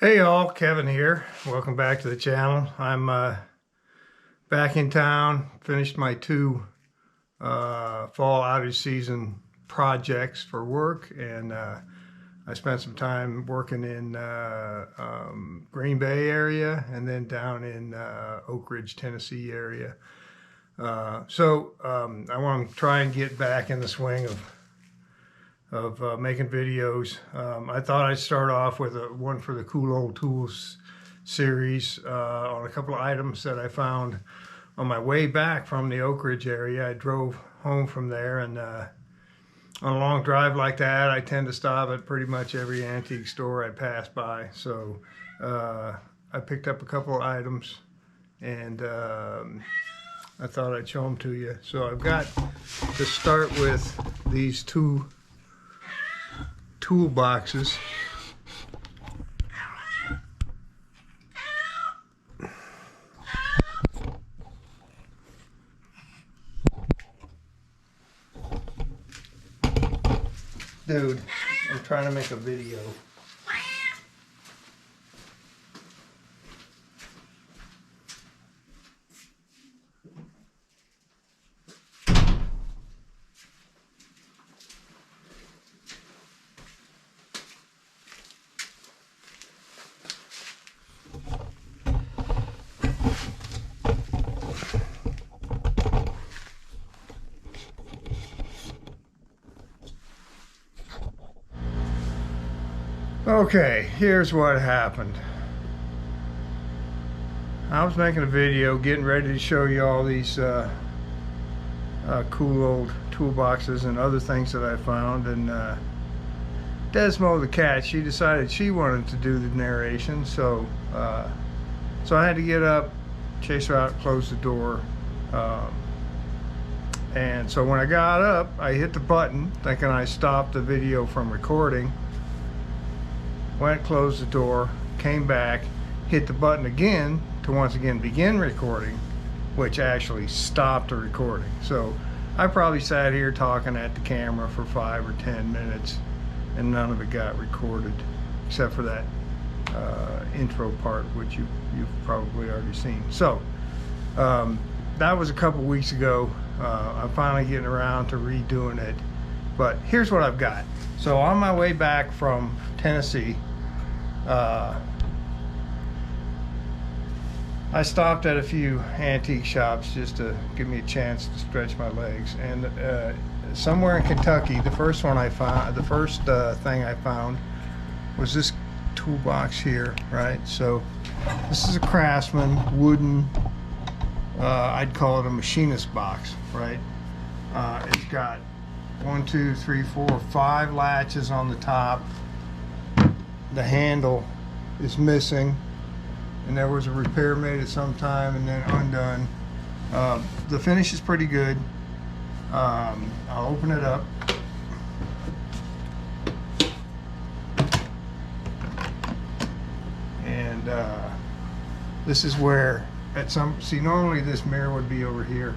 Hey y'all, Kevin here. Welcome back to the channel. I'm back in town, finished my two fall outage season projects for work, and I spent some time working in Green Bay area and then down in Oak Ridge, Tennessee area. So I want to try and get back in the swing of making videos. I thought I'd start off with one for the Cool Old Tools series on a couple of items that I found on my way back from the Oak Ridge area. I drove home from there, and on a long drive like that, I tend to stop at pretty much every antique store I pass by. So I picked up a couple of items, and I thought I'd show them to you. So I've got to start with these two toolboxes. Dude, I'm trying to make a video. Okay, here's what happened. I was making a video getting ready to show you all these cool old toolboxes and other things that I found, and Desmo the cat, she decided she wanted to do the narration, so so I had to get up, chase her out, close the door, and so when I got up, I hit the button thinking I stopped the video from recording. Went, closed the door, came back, hit the button again to once again begin recording, which actually stopped the recording. So I probably sat here talking at the camera for 5 or 10 minutes, and none of it got recorded except for that intro part, which you've probably already seen. So that was a couple weeks ago. I'm finally getting around to redoing it, but here's what I've got. So on my way back from Tennessee, I stopped at a few antique shops just to give me a chance to stretch my legs, and somewhere in Kentucky, the first thing I found was this toolbox here, right? So this is a Craftsman wooden, I'd call it a Machinist Box, right? It's got 1, 2, 3, 4, 5 latches on the top. The handle is missing, and there was a repair made at some time and then undone. The finish is pretty good. I'll open it up. And this is where see, normally this mirror would be over here.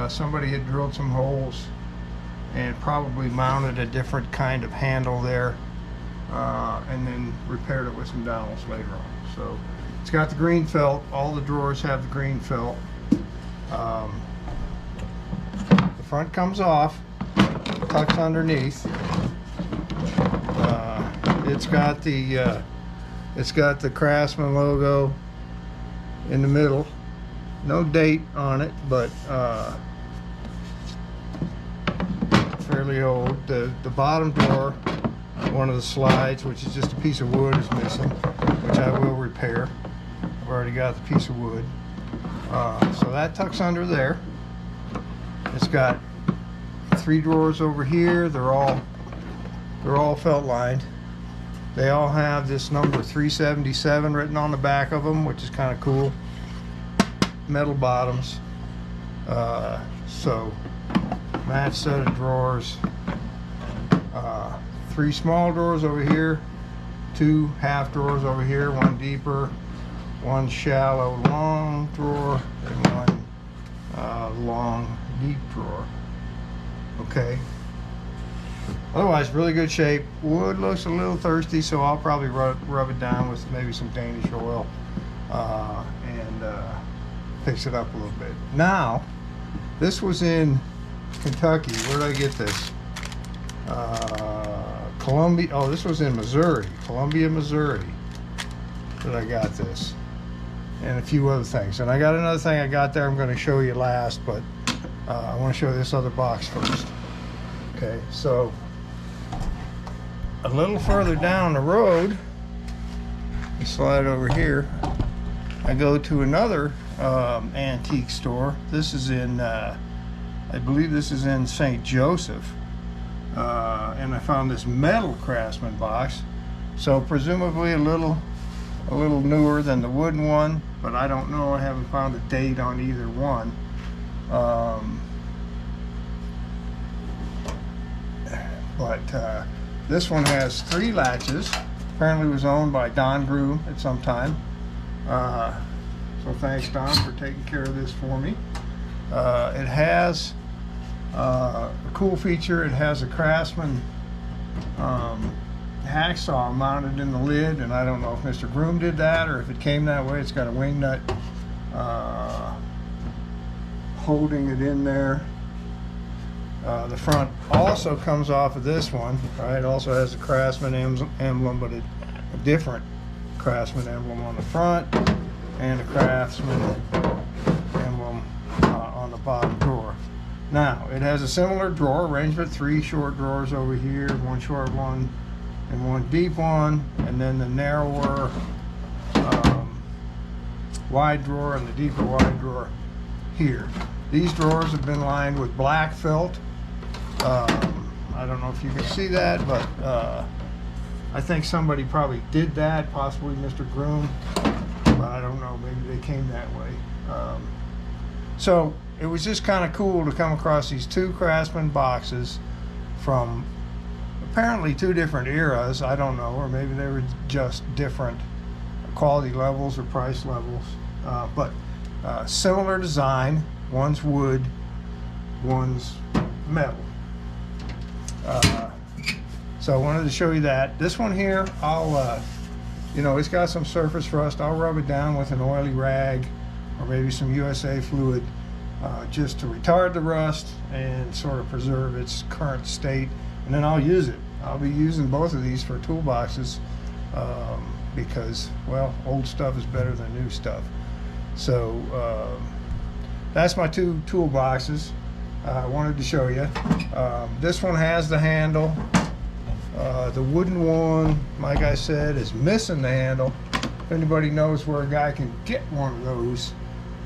Somebody had drilled some holes and probably mounted a different kind of handle there, and then repaired it with some dowels later on. So it's got the green felt. All the drawers have the green felt. The front comes off, tucks underneath. It's got the Craftsman logo in the middle. No date on it, but fairly old. The bottom drawer, one of the slides, which is just a piece of wood, is missing, which I will repair. I've already got the piece of wood. So that tucks under there. It's got 3 drawers over here. They're all felt lined. They all have this number 377 written on the back of them, which is kind of cool. Metal bottoms. So match set of drawers. 3 small drawers over here, 2 half drawers over here, 1 deeper, 1 shallow long drawer, and 1 long deep drawer. Okay. Otherwise, really good shape. Wood looks a little thirsty, so I'll probably rub it down with maybe some Danish oil and fix it up a little bit. Now, this was in Kentucky. Where did I get this? Columbia. Oh, this was in Missouri, Columbia, Missouri. That I got this, and a few other things. And I got another thing I got there. I'm going to show you last, but I want to show this other box first. Okay, so a little further down the road, slide over here, I go to another antique store. This is in, I believe this is in St. Joseph, and I found this metal Craftsman box. So presumably a little newer than the wooden one, but I don't know. I haven't found a date on either one. But this one has 3 latches. Apparently was owned by Don Grew at some time. So thanks, Don, for taking care of this for me. It has a cool feature. It has a Craftsman hacksaw mounted in the lid, and I don't know if Mr. Groom did that or if it came that way. It's got a wing nut holding it in there. The front also comes off of this one, right? It also has a Craftsman emblem, but a different Craftsman emblem on the front, and a Craftsman emblem on the bottom drawer. Now, it has a similar drawer arrangement, 3 short drawers over here, 1 short one and 1 deep one, and then the narrower wide drawer and the deeper wide drawer here. These drawers have been lined with black felt. I don't know if you can see that, but I think somebody probably did that, possibly Mr. Groom, but I don't know, maybe they came that way. So it was just kind of cool to come across these 2 Craftsman boxes from apparently 2 different eras. I don't know, or maybe they were just different quality levels or price levels, but similar design. One's wood, one's metal. So I wanted to show you that. This one here, I'll, you know, it's got some surface rust. I'll rub it down with an oily rag or maybe some USA fluid just to retard the rust and sort of preserve its current state. And then I'll use it. I'll be using both of these for toolboxes because, well, old stuff is better than new stuff. So that's my 2 toolboxes I wanted to show you. This one has the handle. The wooden one, like I said, is missing the handle. If anybody knows where a guy can get one of those,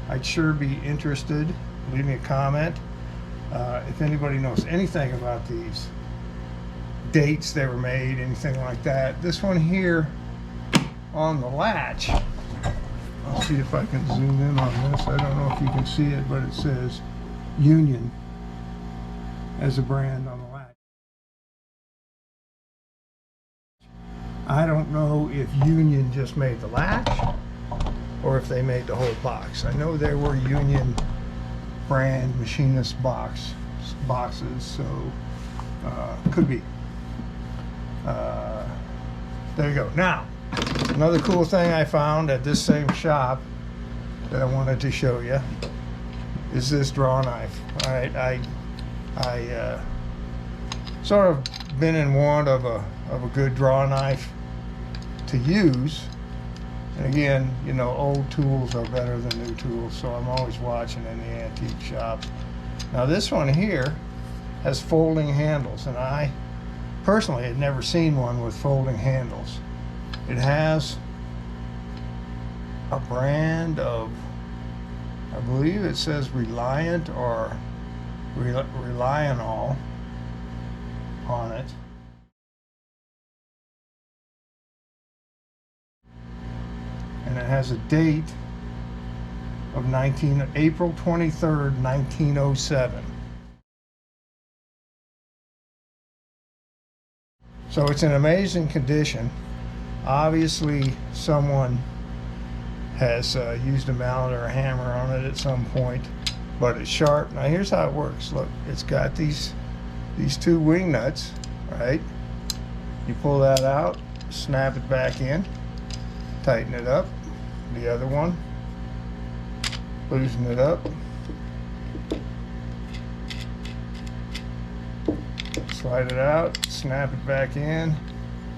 I'd sure be interested. Leave me a comment. If anybody knows anything about these, dates they were made, anything like that. This one here on the latch, I'll see if I can zoom in on this. I don't know if you can see it, but it says Union as a brand on the latch. I don't know if Union just made the latch or if they made the whole box. I know there were Union brand Machinist Box boxes, so could be. There you go. Now, another cool thing I found at this same shop that I wanted to show you is this draw knife. All right, I sort of been in want of a good draw knife to use. And again, you know, old tools are better than new tools, so I'm always watching in the antique shops. Now this one here has folding handles, and I personally had never seen one with folding handles. It has a brand of, I believe it says Reliant or Relianol on it. And it has a date of April 23rd, 1907. So it's in amazing condition. Obviously someone has used a mallet or a hammer on it at some point, but it's sharp. Now here's how it works. Look, it's got these 2 wing nuts right? You pull that out, snap it back in, tighten it up. The other one, loosen it up, slide it out, snap it back in.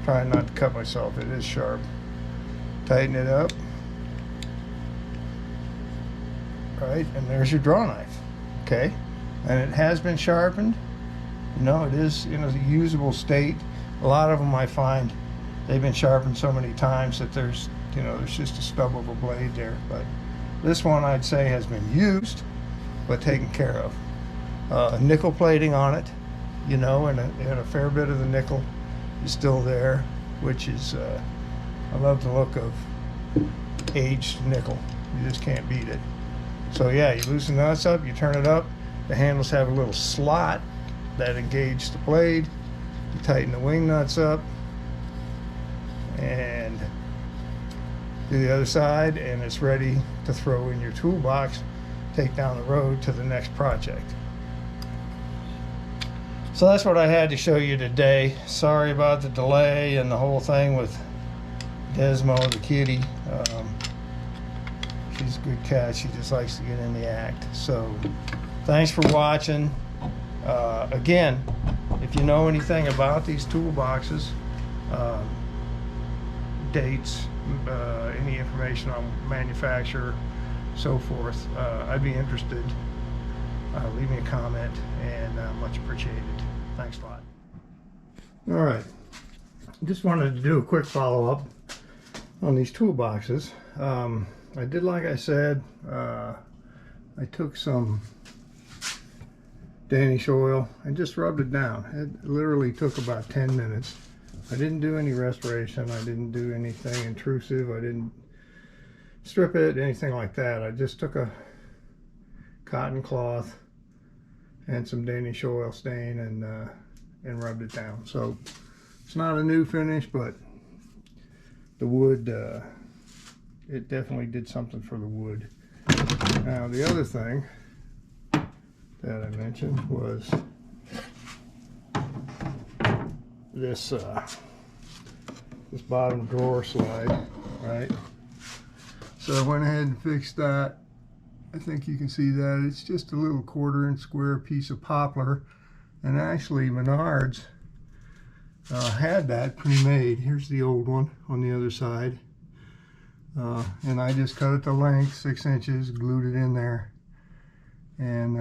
Try not to cut myself, it is sharp. Tighten it up, right, and there's your draw knife, okay? And it has been sharpened. You know, it is in a usable state. A lot of them I find they've been sharpened so many times that there's just a stub of a blade there. But this one I'd say has been used, but taken care of. Nickel plating on it, you know, and a fair bit of the nickel is still there, which is, I love the look of aged nickel. You just can't beat it. So yeah, you loosen the nuts up, you turn it up. The handles have a little slot that engages the blade. You tighten the wing nuts up and do the other side, and it's ready to throw in your toolbox, take down the road to the next project. So that's what I had to show you today. Sorry about the delay and the whole thing with Desmo, the kitty. She's a good cat. She just likes to get in the act. So thanks for watching. Again, if you know anything about these toolboxes, dates, any information on manufacturer, so forth, I'd be interested. Leave me a comment, and much appreciated. Thanks a lot. All right, just wanted to do a quick follow-up on these toolboxes. I did, like I said, I took some Danish oil and just rubbed it down. It literally took about 10 minutes. I didn't do any restoration. I didn't do anything intrusive. I didn't strip it, anything like that. I just took a cotton cloth and some Danish oil stain and rubbed it down. So it's not a new finish, but the wood, it definitely did something for the wood. Now the other thing that I mentioned was this this bottom drawer slide, right? So I went ahead and fixed that. I think you can see that. It's just a little 1/4-inch square piece of poplar, and actually Menards had that pre-made. Here's the old one on the other side, and I just cut it to length, 6 inches, glued it in there, and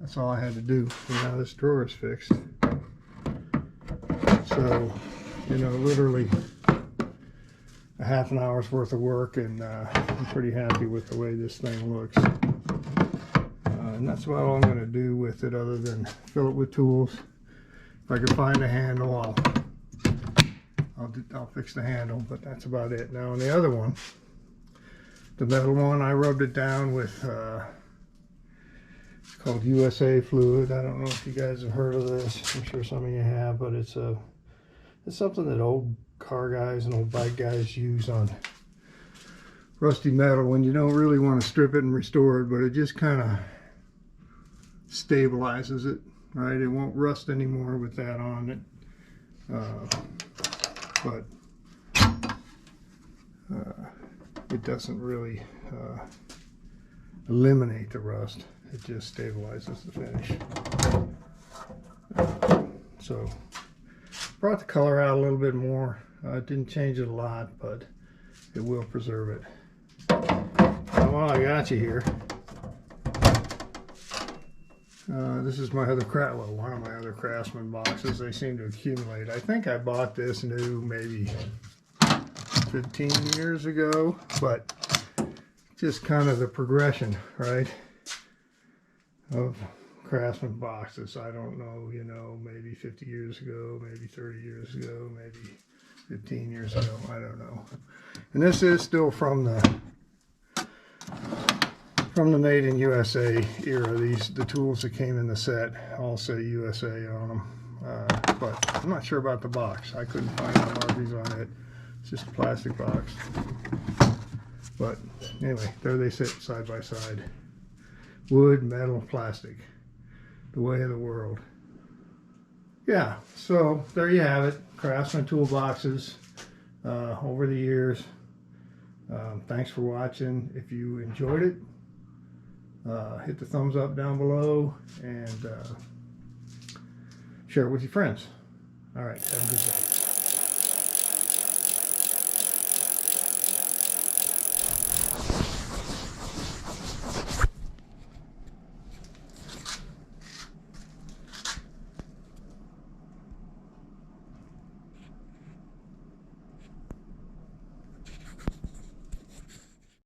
that's all I had to do. And now this drawer is fixed. So, you know, literally a half an hour's worth of work, and I'm pretty happy with the way this thing looks. And that's about all I'm going to do with it, other than fill it with tools. If I can find a handle, I'll fix the handle, but that's about it. Now on the other one, the metal one, I rubbed it down with it's called USA fluid. I don't know if you guys have heard of this. I'm sure some of you have, but it's something that old car guys and old bike guys use on rusty metal when you don't really want to strip it and restore it, but it just kind of stabilizes it, right? It won't rust anymore with that on it, but it doesn't really eliminate the rust. It just stabilizes the finish. So brought the color out a little bit more. It didn't change it a lot, but it will preserve it. Now, while I got you here, this is my other one of my other Craftsman boxes. They seem to accumulate. I think I bought this new maybe 15 years ago, but just kind of the progression, right, of Craftsman boxes. I don't know, you know, maybe 50 years ago, maybe 30 years ago, maybe 15 years ago, I don't know. And this is still from the Made in USA era. The tools that came in the set all say USA on them, but I'm not sure about the box. I couldn't find no markings on it. It's just a plastic box. But anyway, there they sit side by side. Wood, metal, plastic. The way of the world. yeah, so there you have it. Craftsman toolboxes over the years. Thanks for watching. If you enjoyed it, hit the thumbs up down below and share it with your friends. All right, have a good day.